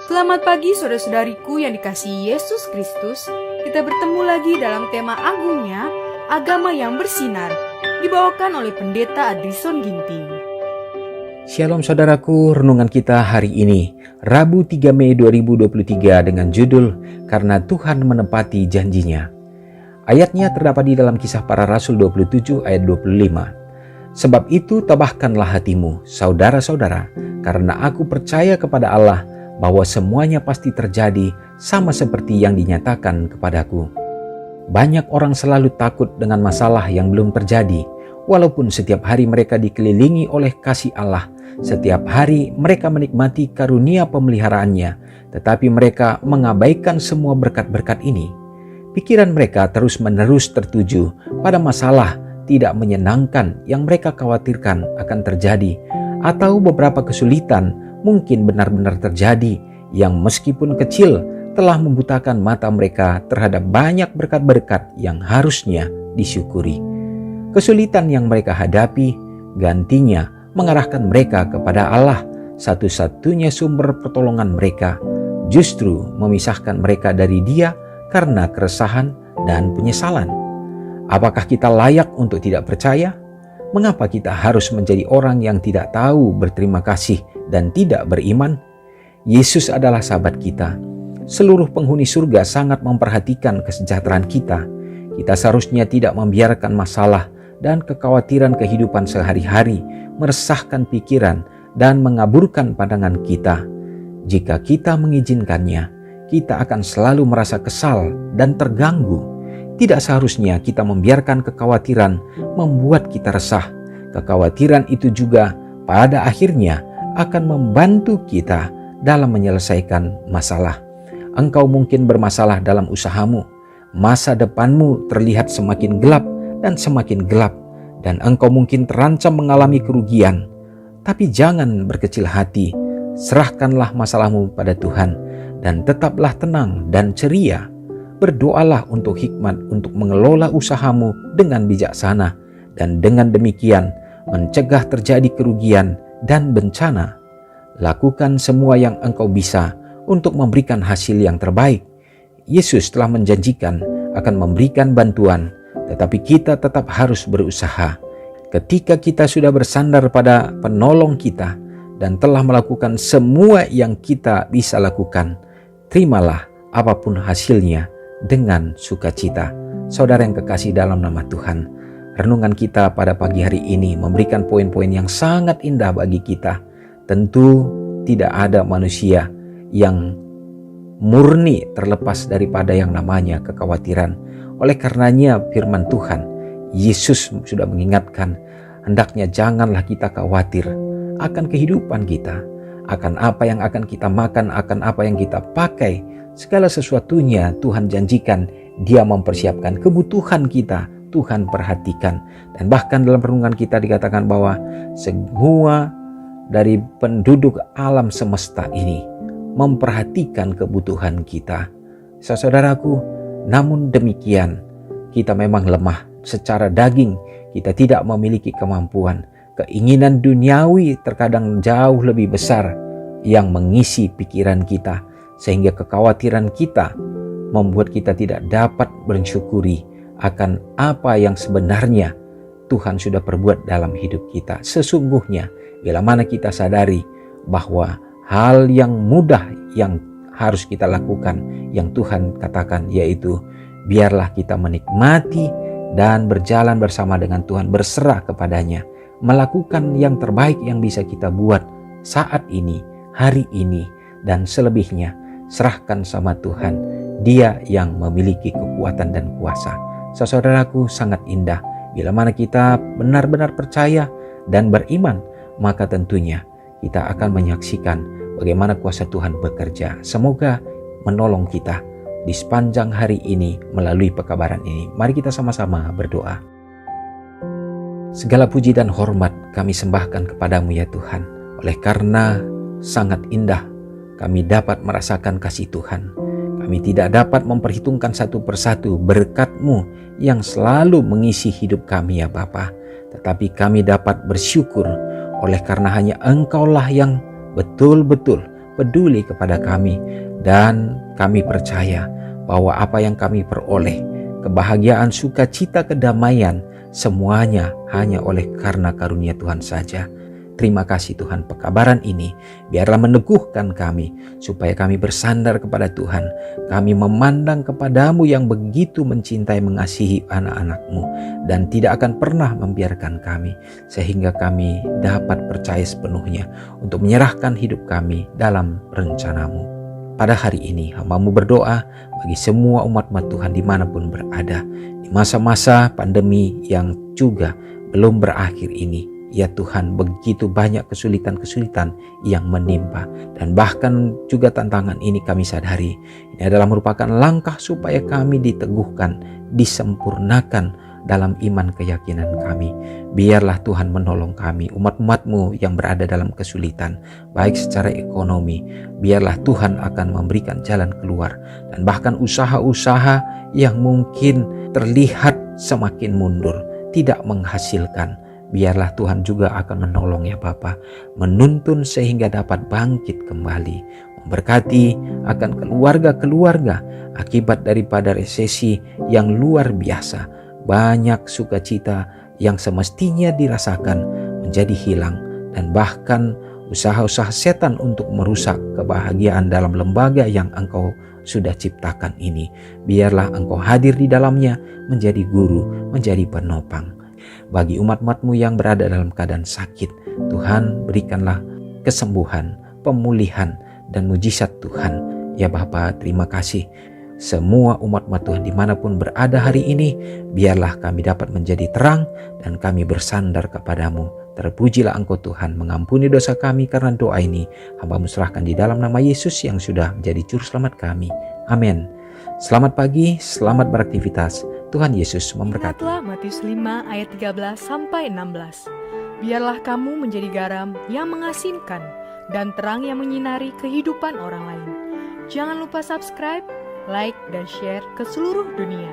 Selamat pagi saudara-saudariku yang dikasihi Yesus Kristus. Kita bertemu lagi dalam tema agungnya, agama yang bersinar, dibawakan oleh Pendeta Adrison Ginting. Shalom saudaraku, renungan kita hari ini, Rabu 3 Mei 2023 dengan judul Karena Tuhan Menepati Janjinya. Ayatnya terdapat di dalam Kisah Para Rasul 27 ayat 25. Sebab itu tabahkanlah hatimu, saudara-saudara, karena aku percaya kepada Allah bahwa semuanya pasti terjadi sama seperti yang dinyatakan kepadaku. Banyak orang selalu takut dengan masalah yang belum terjadi, walaupun setiap hari mereka dikelilingi oleh kasih Allah. Setiap hari mereka menikmati karunia pemeliharaannya, tetapi mereka mengabaikan semua berkat-berkat ini. Pikiran mereka terus-menerus tertuju pada masalah tidak menyenangkan yang mereka khawatirkan akan terjadi, atau beberapa kesulitan mungkin benar-benar terjadi yang meskipun kecil telah membutakan mata mereka terhadap banyak berkat-berkat yang harusnya disyukuri. Kesulitan yang mereka hadapi gantinya mengarahkan mereka kepada Allah, satu-satunya sumber pertolongan mereka, justru memisahkan mereka dari Dia karena keresahan dan penyesalan. Apakah kita layak untuk tidak percaya? Mengapa kita harus menjadi orang yang tidak tahu berterima kasih dan tidak beriman? Yesus adalah sahabat kita. Seluruh penghuni surga sangat memperhatikan kesejahteraan kita. Kita seharusnya tidak membiarkan masalah dan kekhawatiran kehidupan sehari-hari meresahkan pikiran dan mengaburkan pandangan kita. Jika kita mengizinkannya, kita akan selalu merasa kesal dan terganggu. Tidak seharusnya kita membiarkan kekhawatiran membuat kita resah. Kekhawatiran itu juga pada akhirnya akan membantu kita dalam menyelesaikan masalah. Engkau mungkin bermasalah dalam usahamu. Masa depanmu terlihat semakin gelap dan semakin gelap, dan engkau mungkin terancam mengalami kerugian. Tapi jangan berkecil hati. Serahkanlah masalahmu pada Tuhan dan tetaplah tenang dan ceria. Berdoalah untuk hikmat untuk mengelola usahamu dengan bijaksana, dan dengan demikian mencegah terjadi kerugian dan bencana. Lakukan semua yang engkau bisa untuk memberikan hasil yang terbaik. Yesus telah menjanjikan akan memberikan bantuan, tetapi kita tetap harus berusaha. Ketika kita sudah bersandar pada penolong kita dan telah melakukan semua yang kita bisa lakukan, terimalah apapun hasilnya dengan sukacita. Saudara yang kekasih dalam nama Tuhan, renungan kita pada pagi hari ini memberikan poin-poin yang sangat indah bagi kita. Tentu tidak ada manusia yang murni terlepas daripada yang namanya kekhawatiran. Oleh karenanya firman Tuhan, Yesus sudah mengingatkan, hendaknya janganlah kita khawatir akan kehidupan kita, akan apa yang akan kita makan, akan apa yang kita pakai. Segala sesuatunya Tuhan janjikan, Dia mempersiapkan kebutuhan kita, Tuhan perhatikan. Dan bahkan dalam renungan kita dikatakan bahwa semua dari penduduk alam semesta ini memperhatikan kebutuhan kita. Saudaraku, namun demikian kita memang lemah secara daging, kita tidak memiliki kemampuan. Keinginan duniawi terkadang jauh lebih besar yang mengisi pikiran kita, sehingga kekhawatiran kita membuat kita tidak dapat bersyukuri akan apa yang sebenarnya Tuhan sudah perbuat dalam hidup kita. Sesungguhnya bila mana kita sadari bahwa hal yang mudah yang harus kita lakukan, yang Tuhan katakan, yaitu biarlah kita menikmati dan berjalan bersama dengan Tuhan, berserah kepadanya, melakukan yang terbaik yang bisa kita buat saat ini, hari ini, dan selebihnya serahkan sama Tuhan. Dia yang memiliki kekuatan dan kuasa. Saudaraku, sangat indah bila mana kita benar-benar percaya dan beriman, maka tentunya kita akan menyaksikan bagaimana kuasa Tuhan bekerja. Semoga menolong kita di sepanjang hari ini melalui pekabaran ini. Mari kita sama-sama berdoa. Segala puji dan hormat kami sembahkan kepadamu ya Tuhan. Oleh karena sangat indah kami dapat merasakan kasih Tuhan. Kami tidak dapat memperhitungkan satu persatu berkat-Mu yang selalu mengisi hidup kami ya Bapa. Tetapi kami dapat bersyukur oleh karena hanya Engkaulah yang betul-betul peduli kepada kami, dan kami percaya bahwa apa yang kami peroleh, kebahagiaan, sukacita, kedamaian, semuanya hanya oleh karena karunia Tuhan saja. Terima kasih Tuhan, pekabaran ini biarlah meneguhkan kami supaya kami bersandar kepada Tuhan. Kami memandang kepadamu yang begitu mencintai mengasihi anak-anakmu dan tidak akan pernah membiarkan kami, sehingga kami dapat percaya sepenuhnya untuk menyerahkan hidup kami dalam rencanamu. Pada hari ini hamba-Mu berdoa bagi semua umat-umat Tuhan dimanapun berada, di masa-masa pandemi yang juga belum berakhir ini. Ya Tuhan, begitu banyak kesulitan-kesulitan yang menimpa, dan bahkan juga tantangan ini kami sadari ini adalah merupakan langkah supaya kami diteguhkan, disempurnakan dalam iman keyakinan kami. Biarlah Tuhan menolong kami, umat-umat-Mu yang berada dalam kesulitan, baik secara ekonomi. Biarlah Tuhan akan memberikan jalan keluar, dan bahkan usaha-usaha yang mungkin terlihat semakin mundur, tidak menghasilkan. Biarlah Tuhan juga akan menolong ya Bapa, menuntun sehingga dapat bangkit kembali, memberkati akan keluarga-keluarga akibat daripada resesi yang luar biasa. Banyak sukacita yang semestinya dirasakan menjadi hilang, dan bahkan usaha-usaha setan untuk merusak kebahagiaan dalam lembaga yang Engkau sudah ciptakan ini. Biarlah Engkau hadir di dalamnya, menjadi guru, menjadi penopang. Bagi umat-umat-Mu yang berada dalam keadaan sakit, Tuhan berikanlah kesembuhan, pemulihan, dan mujizat Tuhan. Ya Bapa, terima kasih. Semua umat-umat Tuhan dimanapun berada hari ini, biarlah kami dapat menjadi terang dan kami bersandar kepadamu. Terpujilah Engkau Tuhan, mengampuni dosa kami karena doa ini hamba-Mu serahkan di dalam nama Yesus yang sudah menjadi juru selamat kami. Amin. Selamat pagi, selamat beraktivitas. Tuhan Yesus memberkati. Ingatlah Matius 5 ayat 13-16. Biarlah kamu menjadi garam yang mengasinkan dan terang yang menyinari kehidupan orang lain. Jangan lupa subscribe, like, dan share ke seluruh dunia.